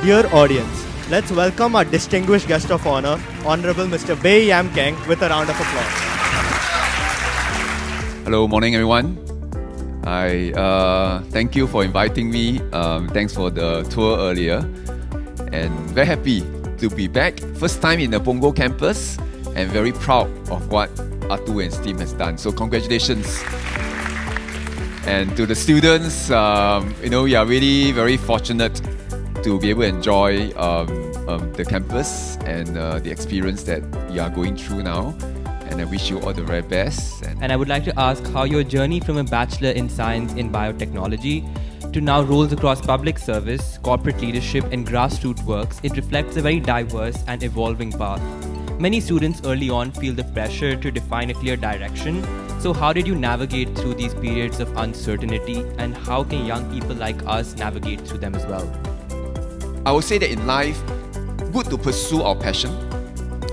Dear audience, let's welcome our distinguished guest of honor, Honorable Mr. Baey Yam Keng, with a round of applause. Hello, morning everyone. I thank you for inviting me. Thanks for the tour earlier. And very happy to be back. First time in the Punggol campus and very proud of what Atu and his team has done. So congratulations. And to the students, we are really very fortunate to be able to enjoy the campus and the experience that you are going through now. And I wish you all the very best. And I would like to ask how your journey from a Bachelor in Science in Biotechnology to now roles across public service, corporate leadership and grassroots works, it reflects a very diverse and evolving path. Many students early on feel the pressure to define a clear direction. So how did you navigate through these periods of uncertainty, and how can young people like us navigate through them as well? I would say that in life, good to pursue our passion,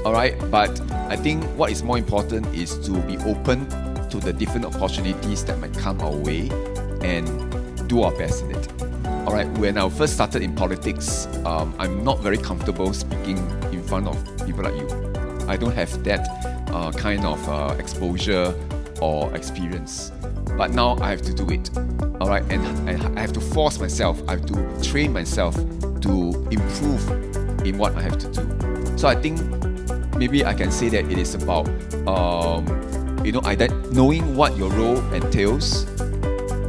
alright? But I think what is more important is to be open to the different opportunities that might come our way and do our best in it. Alright, when I first started in politics, I'm not very comfortable speaking in front of people like you. I don't have that kind of exposure or experience. But now I have to do it. Alright, and I have to force myself, I have to train myself to improve in what I have to do. So I think maybe I can say that it is about knowing what your role entails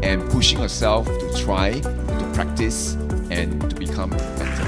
and pushing yourself to try, to practice and to become better.